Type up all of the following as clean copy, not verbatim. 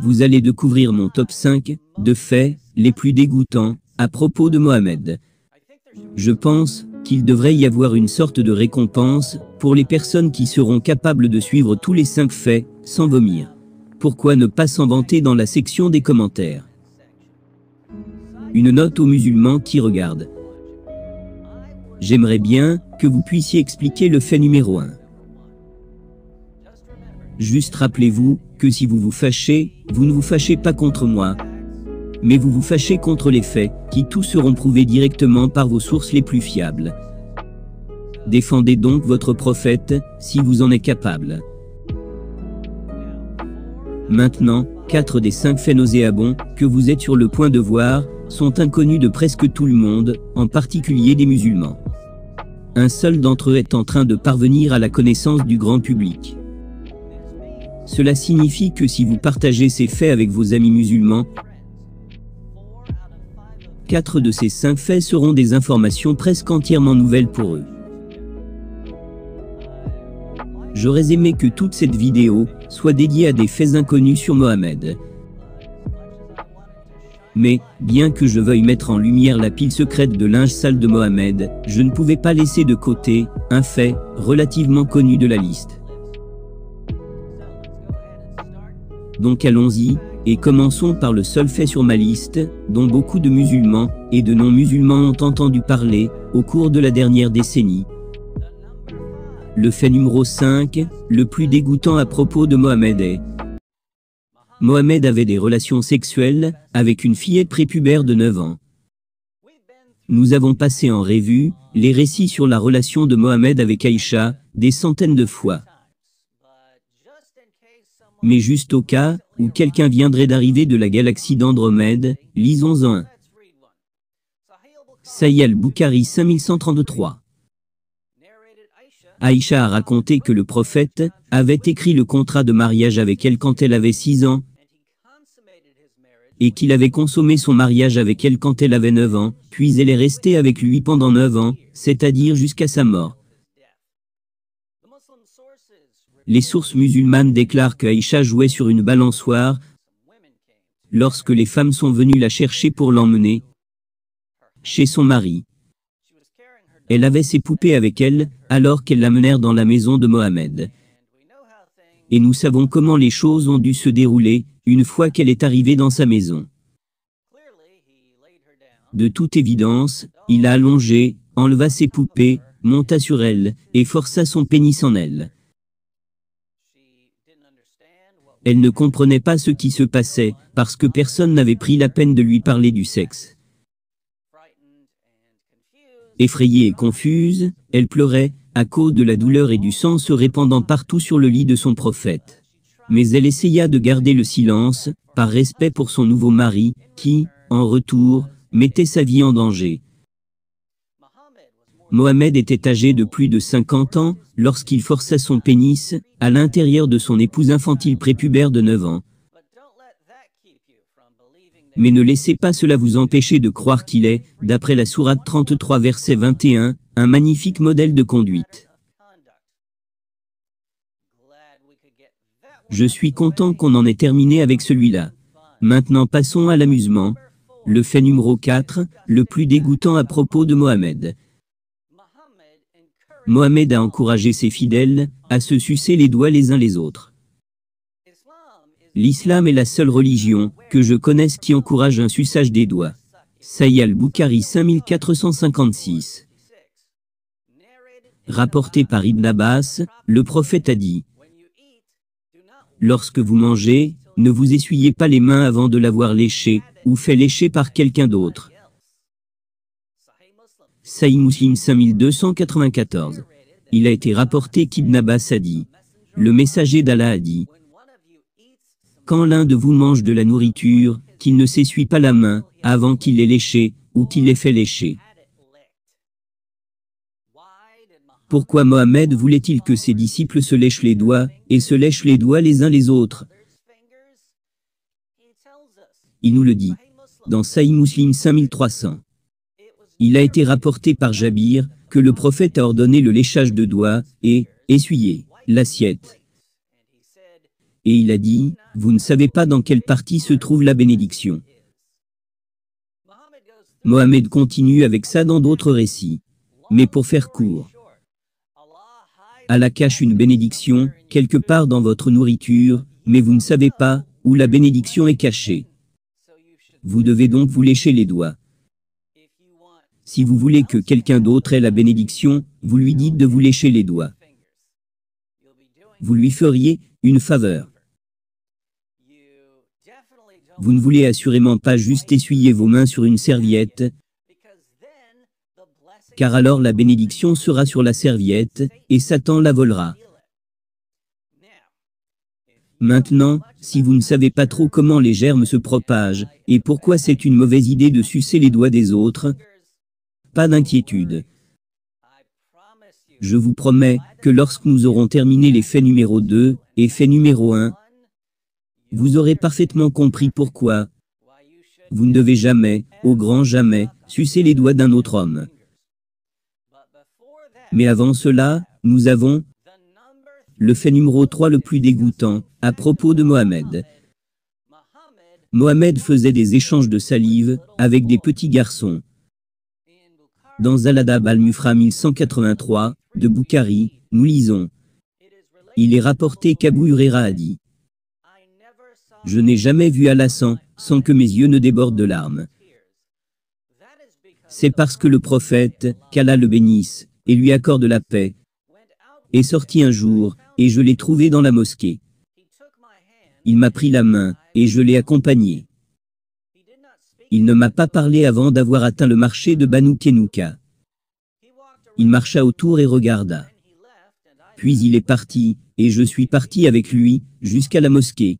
vous allez découvrir mon top 5 de faits les plus dégoûtants à propos de Mohamed. Je pense qu'il devrait y avoir une sorte de récompense pour les personnes qui seront capables de suivre tous les 5 faits sans vomir. Pourquoi ne pas s'en vanter dans la section des commentaires? Une note aux musulmans qui regardent. J'aimerais bien que vous puissiez expliquer le fait numéro 1. Juste rappelez-vous que si vous vous fâchez, vous ne vous fâchez pas contre moi, mais vous vous fâchez contre les faits, qui tous seront prouvés directement par vos sources les plus fiables. Défendez donc votre prophète, si vous en êtes capable. Maintenant, 4 des 5 faits nauséabonds que vous êtes sur le point de voir sont inconnus de presque tout le monde, en particulier des musulmans. Un seul d'entre eux est en train de parvenir à la connaissance du grand public. Cela signifie que si vous partagez ces faits avec vos amis musulmans, 4 de ces 5 faits seront des informations presque entièrement nouvelles pour eux. J'aurais aimé que toute cette vidéo soit dédiée à des faits inconnus sur Mohamed. Mais, bien que je veuille mettre en lumière la pile secrète de linge sale de Mohamed, je ne pouvais pas laisser de côté un fait relativement connu de la liste. Donc allons-y, et commençons par le seul fait sur ma liste, dont beaucoup de musulmans et de non-musulmans ont entendu parler au cours de la dernière décennie. Le fait numéro 5, le plus dégoûtant à propos de Mohamed est: Mohamed avait des relations sexuelles avec une fillette prépubère de 9 ans. Nous avons passé en revue les récits sur la relation de Mohamed avec Aïcha des centaines de fois. Mais juste au cas où quelqu'un viendrait d'arriver de la galaxie d'Andromède, lisons-en un. Sahih al-Bukhari 5133. Aïcha a raconté que le prophète avait écrit le contrat de mariage avec elle quand elle avait 6 ans, et qu'il avait consommé son mariage avec elle quand elle avait 9 ans, puis elle est restée avec lui pendant 9 ans, c'est-à-dire jusqu'à sa mort. Les sources musulmanes déclarent que Aïcha jouait sur une balançoire lorsque les femmes sont venues la chercher pour l'emmener chez son mari. Elle avait ses poupées avec elle, alors qu'elles l'amenèrent dans la maison de Mohamed. Et nous savons comment les choses ont dû se dérouler, une fois qu'elle est arrivée dans sa maison. De toute évidence, il a allongé, enleva ses poupées, monta sur elle, et força son pénis en elle. Elle ne comprenait pas ce qui se passait, parce que personne n'avait pris la peine de lui parler du sexe. Effrayée et confuse, elle pleurait, à cause de la douleur et du sang se répandant partout sur le lit de son prophète. Mais elle essaya de garder le silence, par respect pour son nouveau mari, qui, en retour, mettait sa vie en danger. Mohamed était âgé de plus de 50 ans, lorsqu'il força son pénis, à l'intérieur de son épouse infantile prépubère de 9 ans. Mais ne laissez pas cela vous empêcher de croire qu'il est, d'après la sourate 33 verset 21, un magnifique modèle de conduite. Je suis content qu'on en ait terminé avec celui-là. Maintenant passons à l'amusement. Le fait numéro 4, le plus dégoûtant à propos de Mohamed. Mohamed a encouragé ses fidèles à se sucer les doigts les uns les autres. L'islam est la seule religion que je connaisse qui encourage un suçage des doigts. Sahih al-Bukhari 5456. Rapporté par Ibn Abbas, le prophète a dit: lorsque vous mangez, ne vous essuyez pas les mains avant de l'avoir léché, ou fait lécher par quelqu'un d'autre. Sahih Muslim 5294. Il a été rapporté qu'Ibn Abbas a dit: le messager d'Allah a dit: quand l'un de vous mange de la nourriture, qu'il ne s'essuie pas la main, avant qu'il l'ait léché, ou qu'il l'ait fait lécher. Pourquoi Mohamed voulait-il que ses disciples se lèchent les doigts, et se lèchent les doigts les uns les autres? Il nous le dit. Dans Sahih Muslim 5300. Il a été rapporté par Jabir, que le prophète a ordonné le léchage de doigts, et essuyé l'assiette. et il a dit, vous ne savez pas dans quelle partie se trouve la bénédiction. Mohammed continue avec ça dans d'autres récits. Mais pour faire court, Allah cache une bénédiction, quelque part dans votre nourriture, mais vous ne savez pas où la bénédiction est cachée. Vous devez donc vous lécher les doigts. Si vous voulez que quelqu'un d'autre ait la bénédiction, vous lui dites de vous lécher les doigts. Vous lui feriez une faveur. Vous ne voulez assurément pas juste essuyer vos mains sur une serviette, car alors la bénédiction sera sur la serviette, et Satan la volera. Maintenant, si vous ne savez pas trop comment les germes se propagent, et pourquoi c'est une mauvaise idée de sucer les doigts des autres, pas d'inquiétude. Je vous promets que lorsque nous aurons terminé les faits numéro 2 et fait numéro 1, vous aurez parfaitement compris pourquoi vous ne devez jamais, au grand jamais, sucer les doigts d'un autre homme. Mais avant cela, nous avons le fait numéro 3 le plus dégoûtant, à propos de Mohammed. Mohammed faisait des échanges de salive avec des petits garçons. Dans Al-Adab al-Mufrad 1183, de Bukhari, nous lisons. Il est rapporté qu'Abu Huraira a dit. Je n'ai jamais vu Allah sans que mes yeux ne débordent de larmes. C'est parce que le prophète, qu'Allah le bénisse, et lui accorde la paix, est sorti un jour, et je l'ai trouvé dans la mosquée. Il m'a pris la main, et je l'ai accompagné. Il ne m'a pas parlé avant d'avoir atteint le marché de Banu Kenouka. Il marcha autour et regarda. Puis il est parti, et je suis parti avec lui, jusqu'à la mosquée.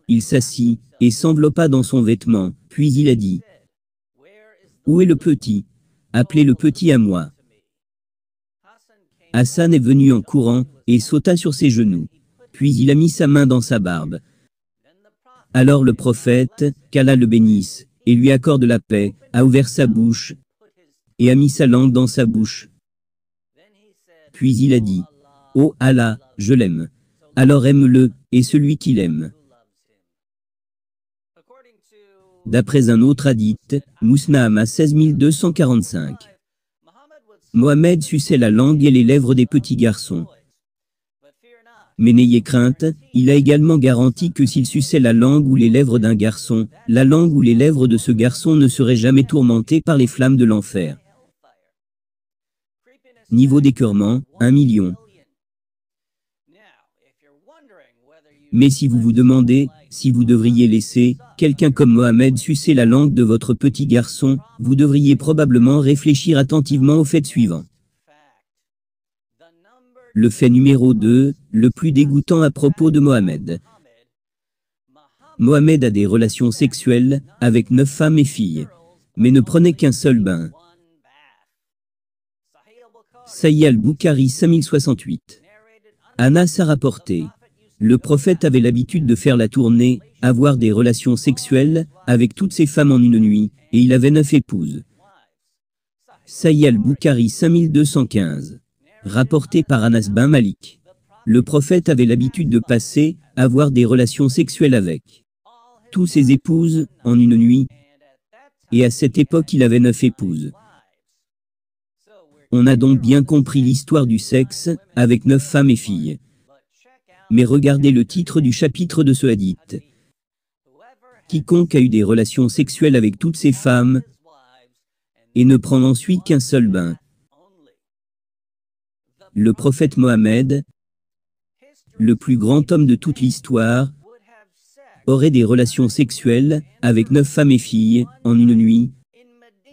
Il s'assit, et s'enveloppa dans son vêtement, puis il a dit. Où est le petit? Appelez le petit à moi. Hassan est venu en courant, et sauta sur ses genoux. Puis il a mis sa main dans sa barbe. Alors le prophète, qu'Allah le bénisse, et lui accorde la paix, a ouvert sa bouche, et a mis sa langue dans sa bouche. Puis il a dit, ô Allah, je l'aime. Alors aime-le, et celui qui l'aime. D'après un autre hadith, Musnad à 16245. Mohammed suçait la langue et les lèvres des petits garçons. Mais n'ayez crainte, il a également garanti que s'il suçait la langue ou les lèvres d'un garçon, la langue ou les lèvres de ce garçon ne seraient jamais tourmentées par les flammes de l'enfer. Niveau d'écœurement, 1 million. Mais si vous vous demandez si vous devriez laisser quelqu'un comme Mohammed sucer la langue de votre petit garçon, vous devriez probablement réfléchir attentivement au fait suivant. Le fait numéro 2, le plus dégoûtant à propos de Mohammed. Mohammed a des relations sexuelles avec 9 femmes et filles, mais ne prenait qu'un seul bain. Sahih al-Bukhari 5068. Anas a rapporté. Le prophète avait l'habitude de faire la tournée, avoir des relations sexuelles, avec toutes ses femmes en une nuit, et il avait 9 épouses. Sahih al-Bukhari 5215. Rapporté par Anas bin Malik. Le prophète avait l'habitude de passer, avoir des relations sexuelles avec tous ses épouses, en une nuit, et à cette époque il avait 9 épouses. On a donc bien compris l'histoire du sexe, avec 9 femmes et filles. Mais regardez le titre du chapitre de ce hadith. Quiconque a eu des relations sexuelles avec toutes ses femmes, et ne prend ensuite qu'un seul bain. Le prophète Mohammed, le plus grand homme de toute l'histoire, aurait des relations sexuelles avec 9 femmes et filles, en une nuit,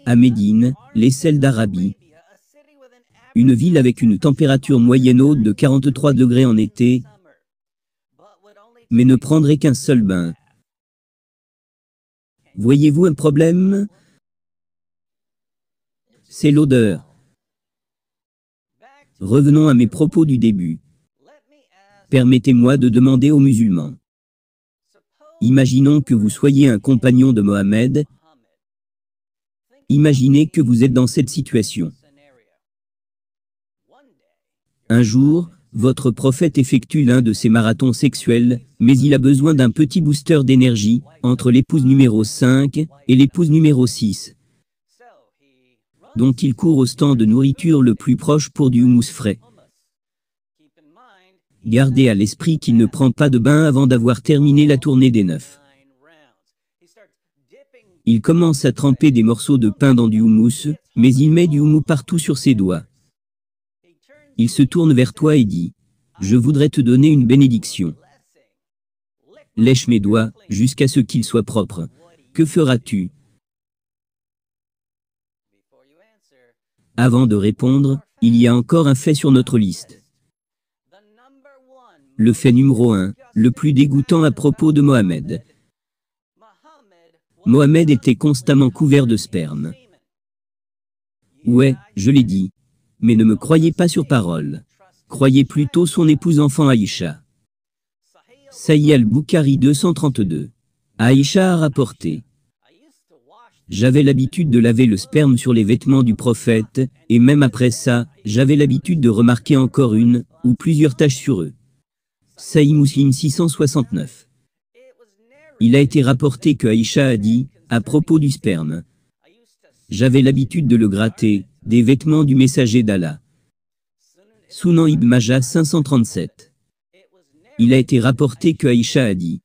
à Médine, les Celles d'Arabie, une ville avec une température moyenne haute de 43 degrés en été, mais ne prendrait qu'un seul bain. Voyez-vous un problème? C'est l'odeur. Revenons à mes propos du début. Permettez-moi de demander aux musulmans. Imaginons que vous soyez un compagnon de Mohammed. Imaginez que vous êtes dans cette situation. Un jour, Votre prophète effectue l'un de ses marathons sexuels, mais il a besoin d'un petit booster d'énergie, entre l'épouse numéro 5 et l'épouse numéro 6. Donc il court au stand de nourriture le plus proche pour du houmous frais. Gardez à l'esprit qu'il ne prend pas de bain avant d'avoir terminé la tournée des 9. Il commence à tremper des morceaux de pain dans du houmous, mais il met du houmous partout sur ses doigts. Il se tourne vers toi et dit, « Je voudrais te donner une bénédiction. Lèche mes doigts, jusqu'à ce qu'ils soient propres. Que feras-tu » Avant de répondre, il y a encore un fait sur notre liste. Le fait numéro 1, le plus dégoûtant à propos de Mohamed. Mohamed était constamment couvert de sperme. Ouais, je l'ai dit. Mais ne me croyez pas sur parole. Croyez plutôt son épouse enfant Aïcha. Sahih al-Bukhari 232. Aïcha a rapporté. J'avais l'habitude de laver le sperme sur les vêtements du prophète, et même après ça, j'avais l'habitude de remarquer encore une, ou plusieurs taches sur eux. Sahih Muslim 669. Il a été rapporté que Aïcha a dit, à propos du sperme. J'avais l'habitude de le gratter, des vêtements du messager d'Allah. Sunan Ibn Majah 537. Il a été rapporté que Aïcha a dit.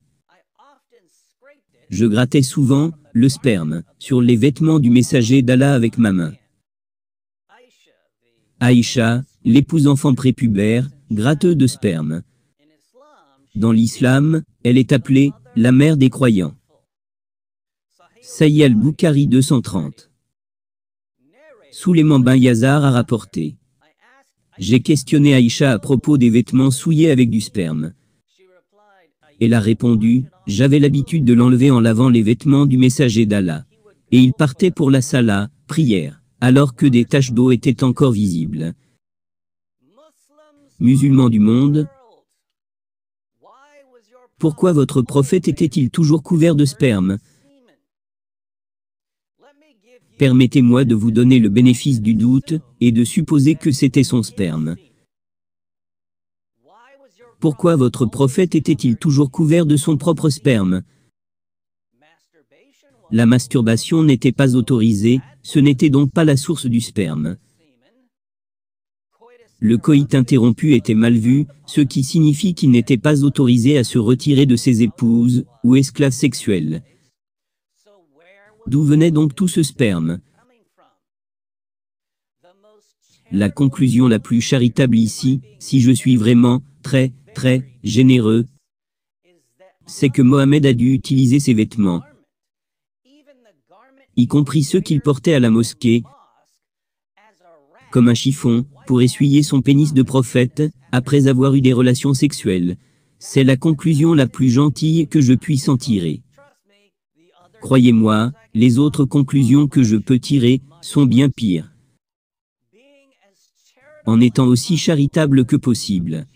Je grattais souvent, le sperme, sur les vêtements du messager d'Allah avec ma main. Aïcha, l'épouse enfant prépubère, gratteuse de sperme. Dans l'islam, elle est appelée la mère des croyants. Sahih al-Bukhari 230. Souleymane bin Yazar a rapporté. J'ai questionné Aïcha à propos des vêtements souillés avec du sperme. Elle a répondu, j'avais l'habitude de l'enlever en lavant les vêtements du messager d'Allah. Et il partait pour la salat, prière, alors que des taches d'eau étaient encore visibles. Musulmans du monde, pourquoi votre prophète était-il toujours couvert de sperme? Permettez-moi de vous donner le bénéfice du doute, et de supposer que c'était son sperme. Pourquoi votre prophète était-il toujours couvert de son propre sperme? La masturbation n'était pas autorisée, ce n'était donc pas la source du sperme. Le coït interrompu était mal vu, ce qui signifie qu'il n'était pas autorisé à se retirer de ses épouses, ou esclaves sexuels. D'où venait donc tout ce sperme? La conclusion la plus charitable ici, si je suis vraiment, très généreux, c'est que Mohamed a dû utiliser ses vêtements, y compris ceux qu'il portait à la mosquée, comme un chiffon, pour essuyer son pénis de prophète, après avoir eu des relations sexuelles. C'est la conclusion la plus gentille que je puisse en tirer. Croyez-moi, les autres conclusions que je peux tirer, sont bien pires. En étant aussi charitable que possible.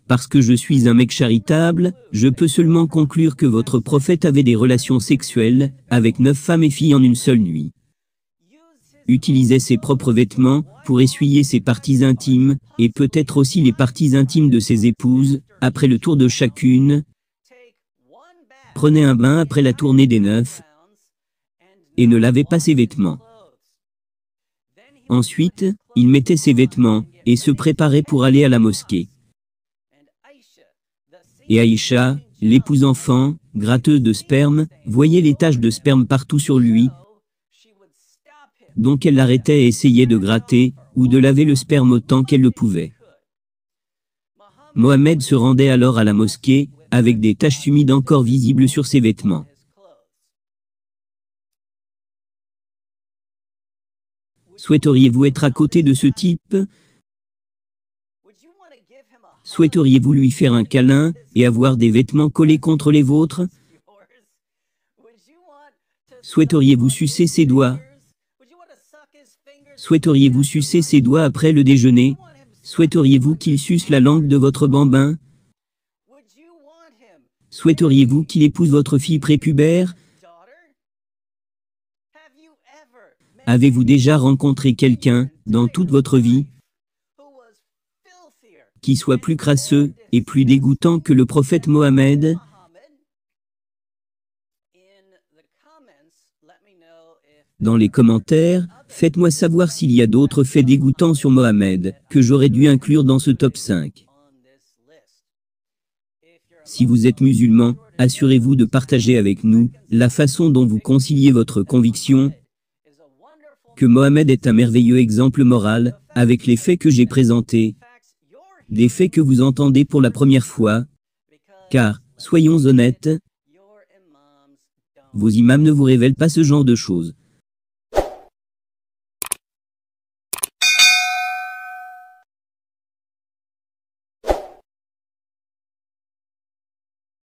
Parce que je suis un mec charitable, je peux seulement conclure que votre prophète avait des relations sexuelles, avec 9 femmes et filles en une seule nuit. Utilisait ses propres vêtements, pour essuyer ses parties intimes, et peut-être aussi les parties intimes de ses épouses, après le tour de chacune. Prenait un bain après la tournée des 9, et ne lavait pas ses vêtements. Ensuite, il mettait ses vêtements, et se préparait pour aller à la mosquée. Et Aïcha, l'épouse enfant, gratteuse de sperme, voyait les taches de sperme partout sur lui. Donc elle l'arrêtait et essayait de gratter, ou de laver le sperme autant qu'elle le pouvait. Mohamed se rendait alors à la mosquée, avec des taches humides encore visibles sur ses vêtements. Souhaiteriez-vous être à côté de ce type? Souhaiteriez-vous lui faire un câlin, et avoir des vêtements collés contre les vôtres? Souhaiteriez-vous sucer ses doigts? Souhaiteriez-vous sucer ses doigts après le déjeuner? Souhaiteriez-vous qu'il suce la langue de votre bambin? Souhaiteriez-vous qu'il épouse votre fille prépubère? Avez-vous déjà rencontré quelqu'un, dans toute votre vie, qui soit plus crasseux et plus dégoûtant que le prophète Mohammed? Dans les commentaires, faites-moi savoir s'il y a d'autres faits dégoûtants sur Mohammed, que j'aurais dû inclure dans ce top 5. Si vous êtes musulman, assurez-vous de partager avec nous la façon dont vous conciliez votre conviction que Mohammed est un merveilleux exemple moral, avec les faits que j'ai présentés, des faits que vous entendez pour la première fois, car, soyons honnêtes, vos imams ne vous révèlent pas ce genre de choses.